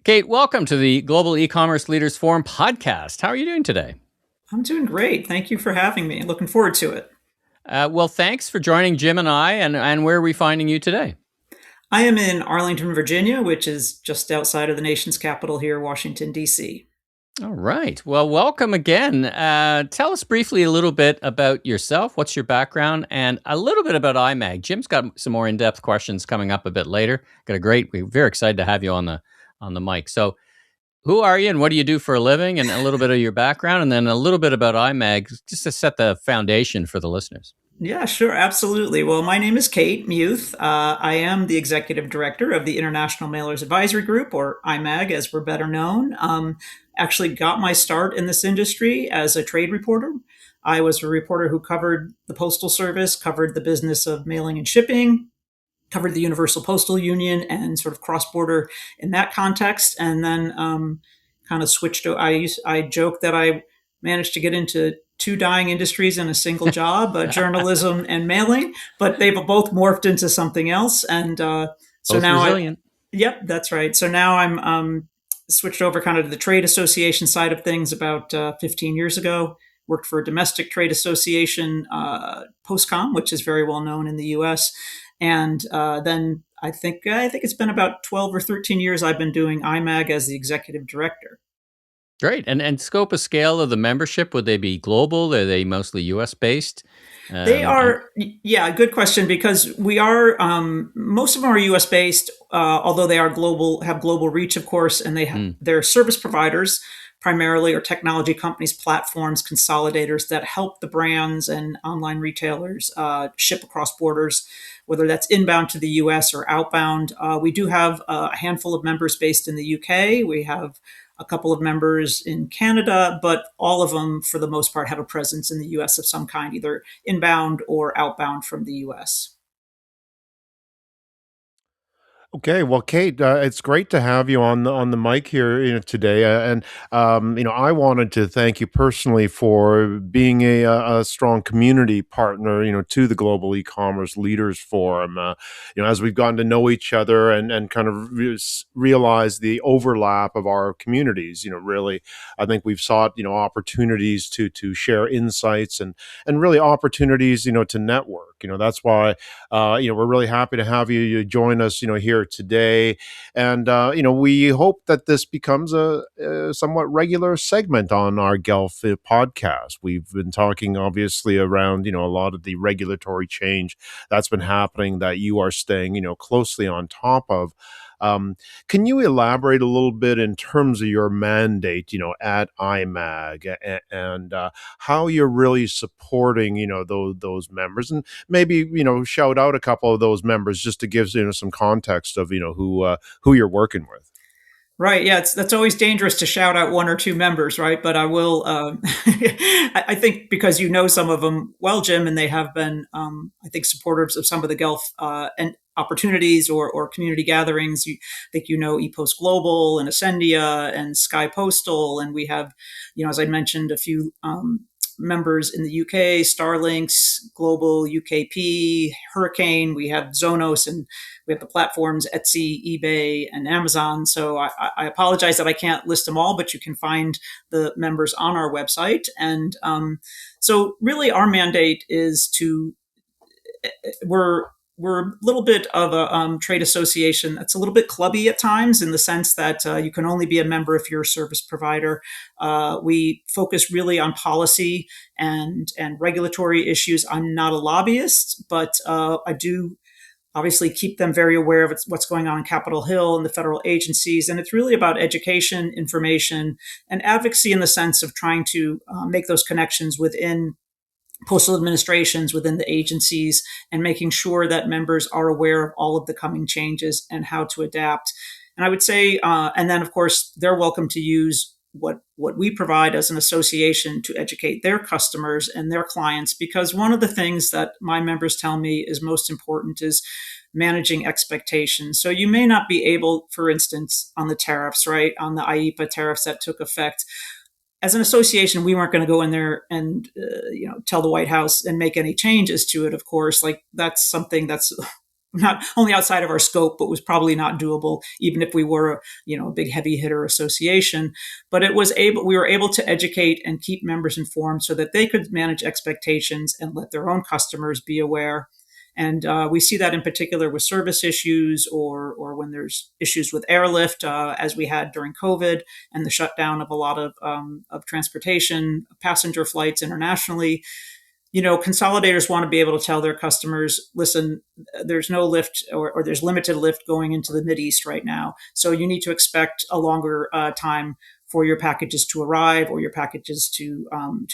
Kate, welcome to the Global E-commerce Leaders Forum podcast. How are you doing today? I'm doing great. Thank you for having me. Looking forward to it. Well, thanks for joining Jim and I. And where are we finding you today? I am in Arlington, Virginia, which is just outside of the nation's capital here, Washington, D.C. All right. Well, welcome again. Tell us briefly a little bit about yourself. What's your background? And a little bit about IMAG. Jim's got some more in-depth questions coming up a bit later. We're very excited to have you on the mic. So who are you and what do you do for a living, and a little bit of your background, and then a little bit about IMAG, just to set the foundation for the listeners. Yeah, sure. Absolutely. Well, my name is Kate Muth. I am the executive director of the International Mailers Advisory Group, or IMAG, as we're better known. Actually got my start in this industry as a trade reporter. I was a reporter who covered the Postal Service, covered the business of mailing and shipping, covered the Universal Postal Union and sort of cross-border in that context. And then kind of switched to, I joke that I managed to get into two dying industries in a single job, journalism and mailing, but they've both morphed into something else. And so Both now resilient. yep, that's right. So now I'm switched over kind of to the trade association side of things about 15 years ago. Worked for a domestic trade association, Postcom, which is very well known in the U.S. And then I think it's been about 12 or 13 years I've been doing IMAG as the executive director. Great. And scope of scale of the membership, would they be global? Are they mostly US based? They are, yeah, good question, because we are, most of them are US based, although they are global, have global reach, of course, and they're service providers primarily, or technology companies, platforms, consolidators that help the brands and online retailers ship across borders, whether that's inbound to the US or outbound. We do have a handful of members based in the UK. We have a couple of members in Canada, but all of them, for the most part, have a presence in the US of some kind, either inbound or outbound from the US. Okay, well, Kate, it's great to have you on the mic here, today. And I wanted to thank you personally for being a strong community partner, to the Global E-commerce Leaders Forum. As we've gotten to know each other and kind of realize the overlap of our communities, really, I think we've sought, opportunities to share insights and really opportunities, to network. That's why, we're really happy to have you join us, here today. And, we hope that this becomes a somewhat regular segment on our Guelph podcast. We've been talking, obviously, around, a lot of the regulatory change that's been happening that you are staying, closely on top of. Can you elaborate a little bit in terms of your mandate, at IMAG, and how you're really supporting, those members, and maybe, shout out a couple of those members just to give, some context of, who you're working with. Right. Yeah. That's always dangerous to shout out one or two members, right? But I will. I think because you know some of them well, Jim, and they have been, I think, supporters of some of the Guelph and opportunities or community gatherings. I think ePost Global and Ascendia and Sky Postal, and we have, as I mentioned, a few members in the UK, Starlinks, Global, UKP, Hurricane. We have Zonos, and we have the platforms Etsy, eBay, and Amazon. So I apologize that I can't list them all, but you can find the members on our website. And so really our mandate is we're a little bit of a trade association that's a little bit clubby at times, in the sense that you can only be a member if you're a service provider. We focus really on policy and regulatory issues. I'm not a lobbyist, but I do obviously keep them very aware of what's going on in Capitol Hill and the federal agencies. And it's really about education, information, and advocacy, in the sense of trying to make those connections within postal administrations, within the agencies, and making sure that members are aware of all of the coming changes and how to adapt. And I would say, and then of course, they're welcome to use what we provide as an association to educate their customers and their clients, because one of the things that my members tell me is most important is managing expectations. So you may not be able, for instance, on the tariffs, right, on the IEEPA tariffs that took effect, as an association, we weren't going to go in there and tell the White House and make any changes to it. Of course, like that's something that's not only outside of our scope, but was probably not doable, even if we were, a big heavy hitter association. But we were able to educate and keep members informed so that they could manage expectations and let their own customers be aware. And we see that in particular with service issues or when there's issues with airlift, as we had during COVID and the shutdown of a lot of transportation, passenger flights internationally. Consolidators want to be able to tell their customers, listen, there's no lift or there's limited lift going into the Mideast right now. So you need to expect a longer time for your packages to arrive or your packages to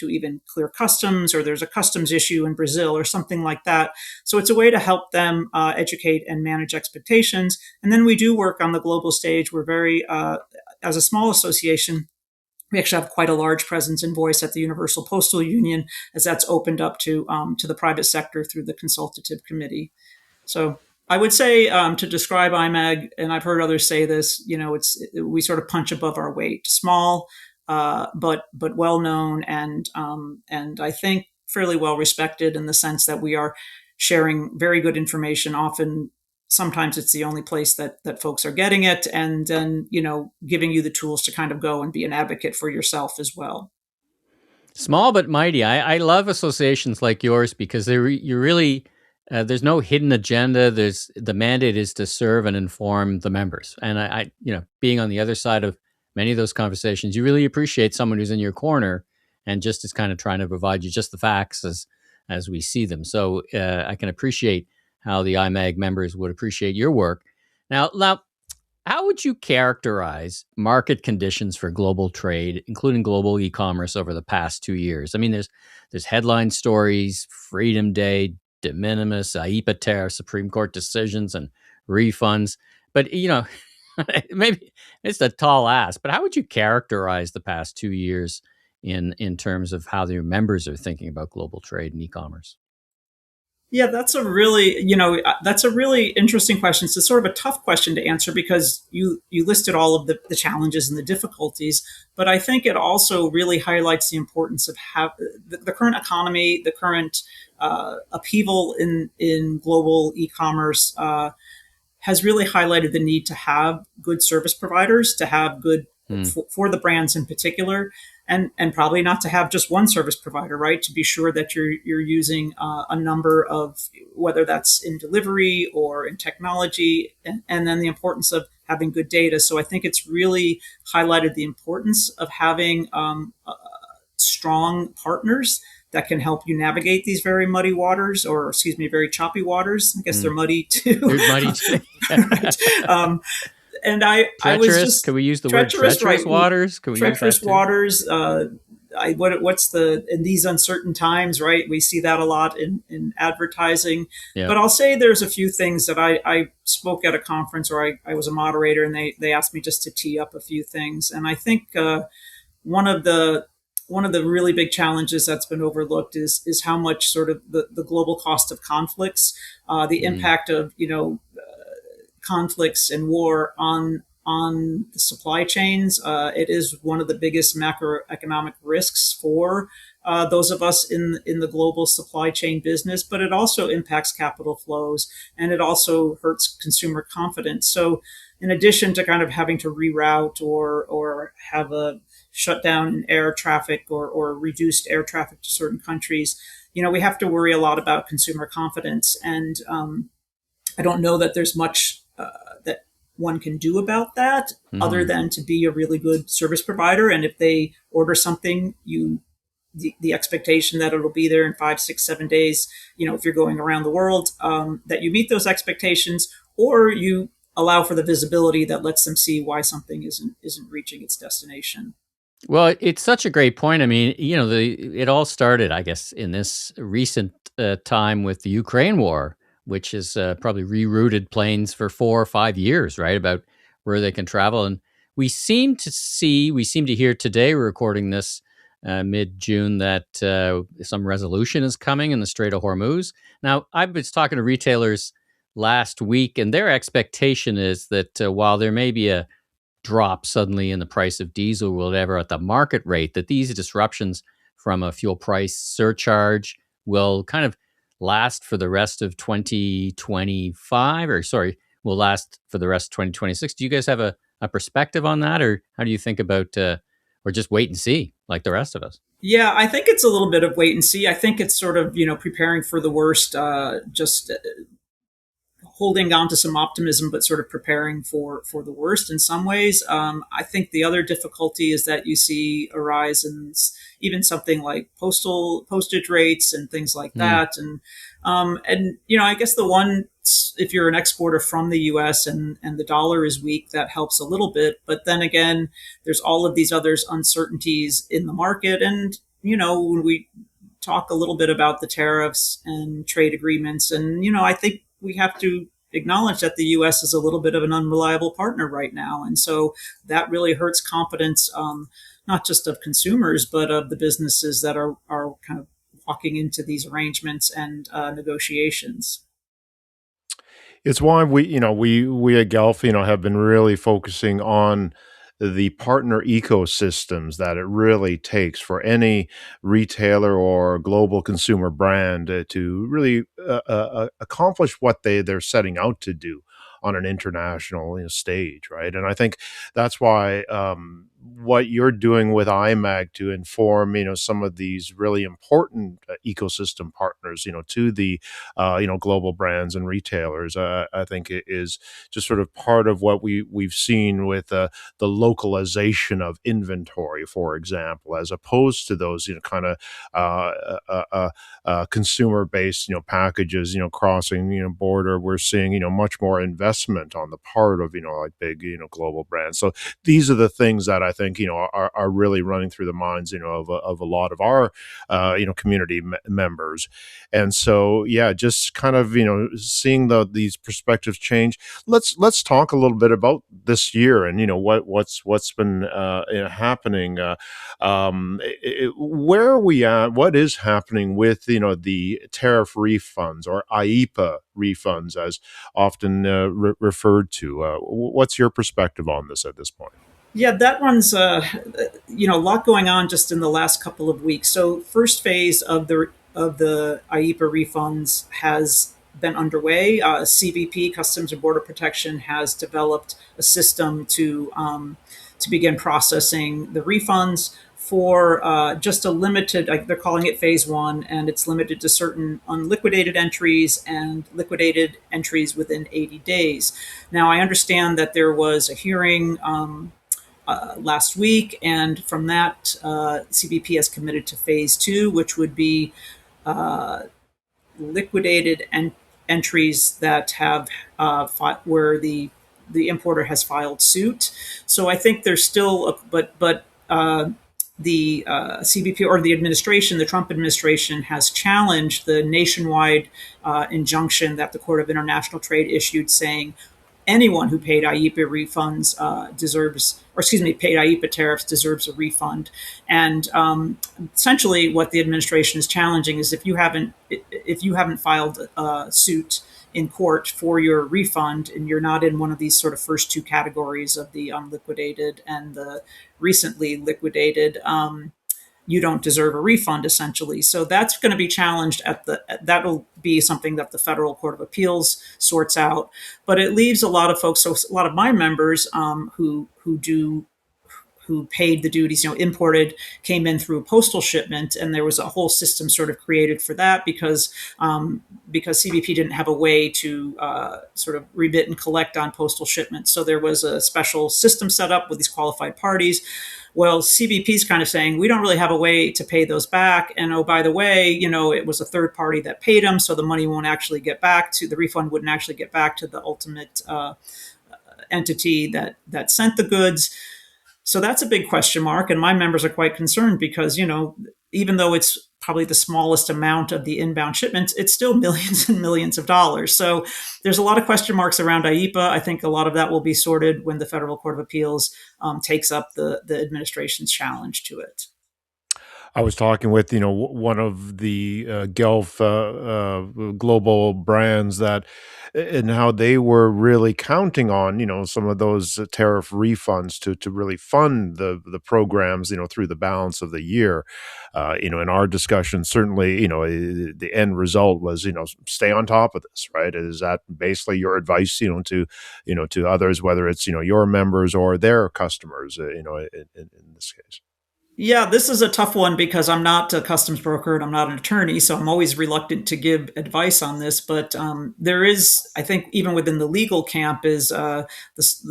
even clear customs, or there's a customs issue in Brazil or something like that. So it's a way to help them educate and manage expectations. And then we do work on the global stage. We're very, as a small association, we actually have quite a large presence and voice at the Universal Postal Union, as that's opened up to the private sector through the consultative committee. So I would say, to describe IMAG, and I've heard others say this, we sort of punch above our weight, small, but well known, and I think fairly well respected in the sense that we are sharing very good information. Often, sometimes it's the only place that folks are getting it, and then giving you the tools to kind of go and be an advocate for yourself as well. Small but mighty. I love associations like yours because you really there's no hidden agenda. The mandate is to serve and inform the members. And I being on the other side of many of those conversations, you really appreciate someone who's in your corner and just is kind of trying to provide you just the facts as we see them. So I can appreciate how the IMAG members would appreciate your work. Now, how would you characterize market conditions for global trade, including global e-commerce, over the past 2 years? I mean, there's headline stories, Freedom Day, de minimis, IEPA tariffs, Supreme Court decisions, and refunds. But maybe it's a tall ask. But how would you characterize the past 2 years in terms of how their members are thinking about global trade and e-commerce? Yeah, that's a really interesting question. It's sort of a tough question to answer because you listed all of the challenges and the difficulties, but I think it also really highlights the importance of how the current economy, the current upheaval in global e-commerce has really highlighted the need to have good service providers, to have good for the brands in particular, and probably not to have just one service provider, right? To be sure that you're using a number of, whether that's in delivery or in technology, and then the importance of having good data. So I think it's really highlighted the importance of having strong partners that can help you navigate these very muddy waters, or excuse me, very choppy waters. I guess they're muddy too. They're muddy too. Right. And I was just, can we use the word treacherous, right? Waters? Can we treacherous use that waters? In these uncertain times, right? We see that a lot in advertising. Yeah. But I'll say there's a few things that I spoke at a conference, or I was a moderator, and they asked me just to tee up a few things. And I think one of the really big challenges that's been overlooked is how much sort of the global cost of conflicts, the impact of conflicts and war on the supply chains. It is one of the biggest macroeconomic risks for those of us in the global supply chain business, but it also impacts capital flows, and it also hurts consumer confidence. So in addition to kind of having to reroute or have a shutdown in air traffic or reduced air traffic to certain countries, we have to worry a lot about consumer confidence. And I don't know that there's much that one can do about that, other than to be a really good service provider. And if they order something, the expectation that it'll be there in 5, 6, 7 days, if you're going around the world, that you meet those expectations, or you allow for the visibility that lets them see why something isn't reaching its destination. Well, it's such a great point. I mean, it all started, I guess, in this recent time with the Ukraine war, which has probably rerouted planes for 4 or 5 years, right, about where they can travel. And we seem to hear today, we're recording this mid-June, that some resolution is coming in the Strait of Hormuz. Now, I was talking to retailers last week, and their expectation is that while there may be a drop suddenly in the price of diesel or whatever at the market rate, that these disruptions from a fuel price surcharge will kind of last for the rest of 2025, or sorry, will last for the rest of 2026. Do you guys have a perspective on that, or how do you think about, or just wait and see like the rest of us? Yeah, I think it's a little bit of wait and see. I think it's sort of, preparing for the worst, just holding on to some optimism, but sort of preparing for the worst in some ways. I think the other difficulty is that you see a rise in even something like postage rates and things like Mm, that. And I guess the one, if you're an exporter from the U.S. and the dollar is weak, that helps a little bit. But then again, there's all of these other uncertainties in the market, and when we talk a little bit about the tariffs and trade agreements. And, I think we have to acknowledge that the U.S. is a little bit of an unreliable partner right now. And so that really hurts confidence, not just of consumers, but of the businesses that are kind of walking into these arrangements and negotiations. It's why we at Guelph, have been really focusing on the partner ecosystems that it really takes for any retailer or global consumer brand to really accomplish what they're setting out to do on an international stage, right? And I think that's why what you're doing with IMAG to inform some of these really important ecosystem partners to the global brands and retailers. I think it is just sort of part of what we've seen with the localization of inventory, for example, as opposed to those kind of consumer based packages crossing border. We're seeing much more investment on the part of like big global brands. So these are the things that I think are really running through the minds of a lot of our community members. And so, yeah, just kind of seeing these perspectives change. Let's talk a little bit about this year and what's been happening. Where are we at? What is happening with the tariff refunds, or IEPA refunds, as often referred to? What's your perspective on this at this point? Yeah, that one's a lot going on just in the last couple of weeks. So first phase of the IEPA refunds has been underway. CBP, Customs and Border Protection, has developed a system to begin processing the refunds for just a limited, like they're calling it phase one, and it's limited to certain unliquidated entries and liquidated entries within 80 days. Now, I understand that there was a hearing last week, and from that, CBP has committed to phase two, which would be liquidated entries that have where the importer has filed suit. So I think there's still, but the CBP or the administration, the Trump administration, has challenged the nationwide injunction that the Court of International Trade issued, saying anyone who paid IEPA refunds paid IEPA tariffs deserves a refund. And essentially, what the administration is challenging is if you haven't filed a suit in court for your refund and you're not in one of these sort of first two categories of the unliquidated and the recently liquidated, you don't deserve a refund, essentially. So that's going to be challenged that'll be something that the Federal Court of Appeals sorts out. But it leaves a lot of folks, so a lot of my members who paid the duties, imported, came in through a postal shipment, and there was a whole system sort of created for that because CBP didn't have a way to sort of remit and collect on postal shipments. So there was a special system set up with these qualified parties. Well, CBP is kind of saying we don't really have a way to pay those back, and oh, by the way, it was a third party that paid them, so the money won't actually get back to the refund wouldn't actually get back to the ultimate entity that sent the goods. So that's a big question mark. And my members are quite concerned because, even though it's probably the smallest amount of the inbound shipments, it's still millions and millions of dollars. So there's a lot of question marks around IEPA. I think a lot of that will be sorted when the Federal Court of Appeals takes up the administration's challenge to it. I was talking with, one of the Gulf global brands that, and how they were really counting on, some of those tariff refunds to really fund the programs, through the balance of the year. In our discussion, certainly, the end result was, stay on top of this, right? Is that basically your advice, to others, whether it's, your members or their customers, in this case? Yeah, this is a tough one because I'm not a customs broker and I'm not an attorney, so I'm always reluctant to give advice on this. But there is, I think, even within the legal camp, is this.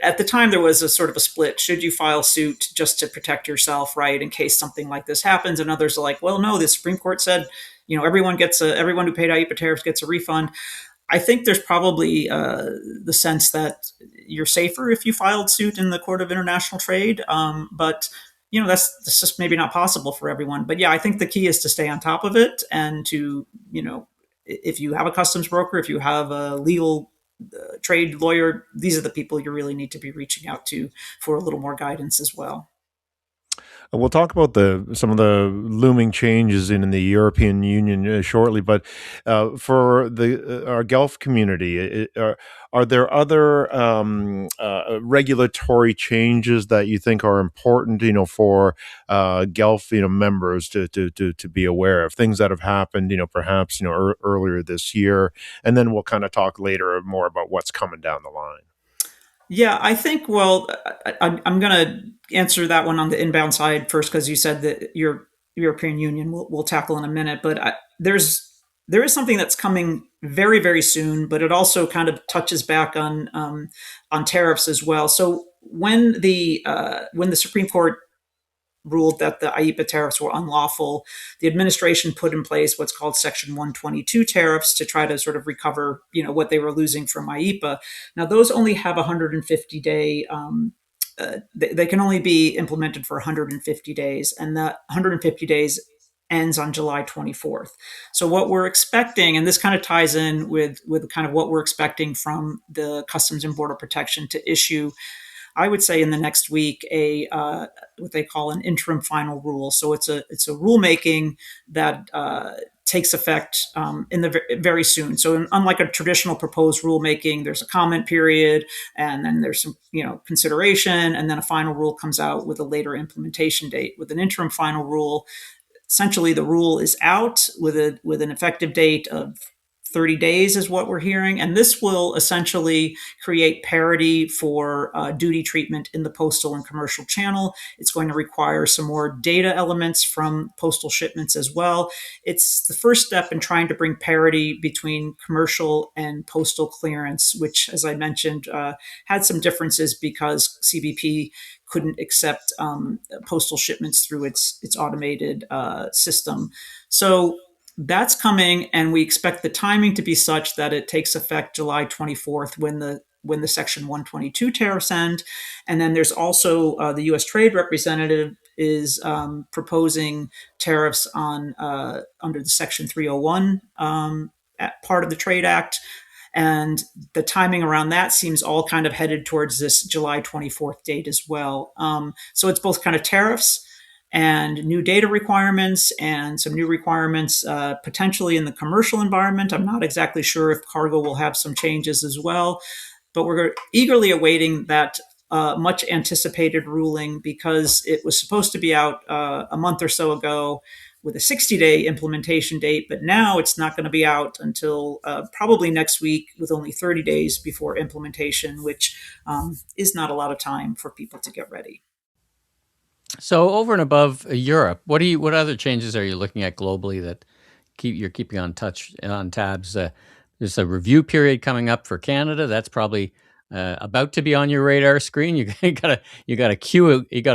At the time, there was a sort of a split. Should you file suit just to protect yourself, right, in case something like this happens? And others are like, well, no, the Supreme Court said, everyone who paid IEPA tariffs gets a refund. I think there's probably the sense that you're safer if you filed suit in the Court of International Trade, but that's just maybe not possible for everyone. But yeah, I think the key is to stay on top of it and to, if you have a customs broker, if you have a legal trade lawyer, these are the people you really need to be reaching out to for a little more guidance as well. We'll talk about the some of the looming changes in the European Union shortly, but for the our Gulf community, are there other regulatory changes that you think are important, for Gulf, members to be aware of things that have happened, perhaps earlier this year, and then we'll kind of talk later more about what's coming down the line. Yeah, I think, well, I'm going to answer that one on the inbound side first, because you said that your European Union we'll tackle in a minute. But there is something that's coming very, very soon, but it also kind of touches back on tariffs as well. So when the Supreme Court ruled that the IEPA tariffs were unlawful, the administration put in place what's called Section 122 tariffs to try to sort of recover, what they were losing from IEPA. Now, those only have 150-day. They can only be implemented for 150 days, and that 150 days ends on July 24th. So what we're expecting, and this kind of ties in with kind of what we're expecting from the Customs and Border Protection to issue, I would say in the next week, a what they call an interim final rule. So it's a rulemaking that takes effect in the very soon. So unlike a traditional proposed rulemaking, there's a comment period, and then there's some consideration, and then a final rule comes out with a later implementation date. With an interim final rule, essentially the rule is out with an effective date of 30 days is what we're hearing. And this will essentially create parity for duty treatment in the postal and commercial channel. It's going to require some more data elements from postal shipments as well. It's the first step in trying to bring parity between commercial and postal clearance, which, as I mentioned, had some differences because CBP couldn't accept postal shipments through its automated system. So that's coming, and we expect the timing to be such that it takes effect July 24th when the Section 122 tariffs end. And then there's also the U.S. Trade Representative is proposing tariffs on under the Section 301 part of the Trade Act. And the timing around that seems all kind of headed towards this July 24th date as well. So it's both kind of tariffs and new data requirements and some new requirements potentially in the commercial environment. I'm not exactly sure if cargo will have some changes as well, but we're eagerly awaiting that much anticipated ruling because it was supposed to be out a month or so ago with a 60-day implementation date, but now it's not going to be out until probably next week with only 30 days before implementation, which is not a lot of time for people to get ready. So over and above Europe, what other changes are you looking at globally that you're keeping on tabs? There's a review period coming up for Canada. That's probably about to be on your radar screen. You got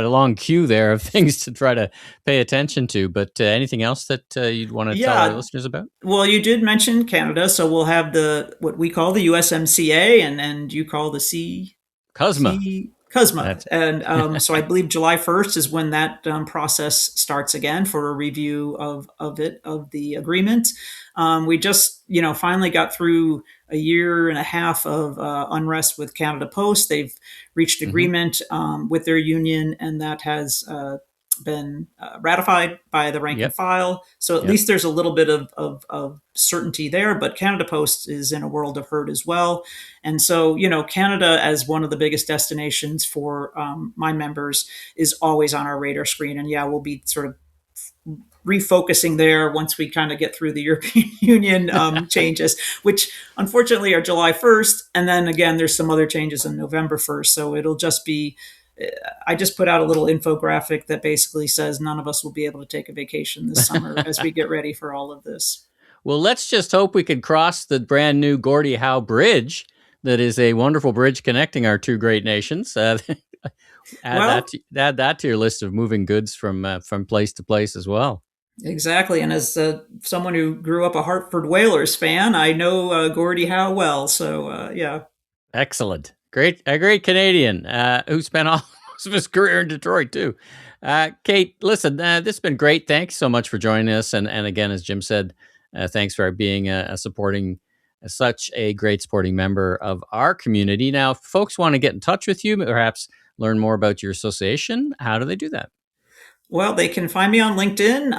a long queue there of things to try to pay attention to. But anything else that you'd want to tell our listeners about? Well, you did mention Canada, so we'll have what we call the USMCA, and you call the CUSMA. CUSMA. And so I believe July 1st is when that process starts again for a review of the agreement. We just, finally got through a year and a half of unrest with Canada Post. They've reached agreement with their union, and that has been ratified by the rank and Yep. file. So at Yep. least there's a little bit of certainty there. But Canada Post is in a world of hurt as well. And so, Canada, as one of the biggest destinations for my members, is always on our radar screen. And yeah, we'll be sort of refocusing there once we kind of get through the European Union changes, which unfortunately are July 1st. And then again, there's some other changes on November 1st. So it'll just be, I just put out a little infographic that basically says none of us will be able to take a vacation this summer as we get ready for all of this. Well, let's just hope we can cross the brand new Gordie Howe Bridge. That is a wonderful bridge connecting our two great nations. Add that to your list of moving goods from place to place as well. Exactly. And as someone who grew up a Hartford Whalers fan, I know Gordie Howe well. So, yeah. Excellent. A great Canadian who spent all of his career in Detroit, too. Kate, listen, this has been great. Thanks so much for joining us. And again, as Jim said, thanks for being such a great supporting member of our community. Now, if folks want to get in touch with you, perhaps learn more about your association, how do they do that? Well, they can find me on LinkedIn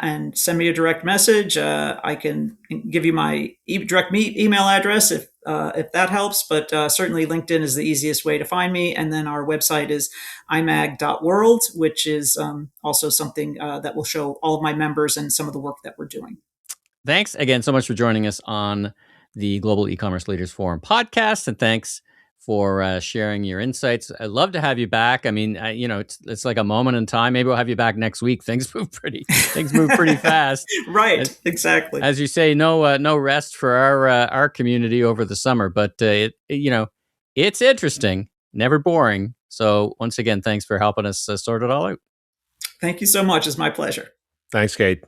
and send me a direct message. I can give you my direct email address if that helps, but certainly LinkedIn is the easiest way to find me. And then our website is imag.world, which is also something that will show all of my members and some of the work that we're doing. Thanks again so much for joining us on the Global E-commerce Leaders Forum podcast, and thanks for sharing your insights. I'd love to have you back. I mean, it's like a moment in time. Maybe we'll have you back next week. Things move pretty fast. Right, exactly. As you say, no rest for our community over the summer, but it's interesting, never boring. So once again, thanks for helping us sort it all out. Thank you so much. It's my pleasure. Thanks, Kate.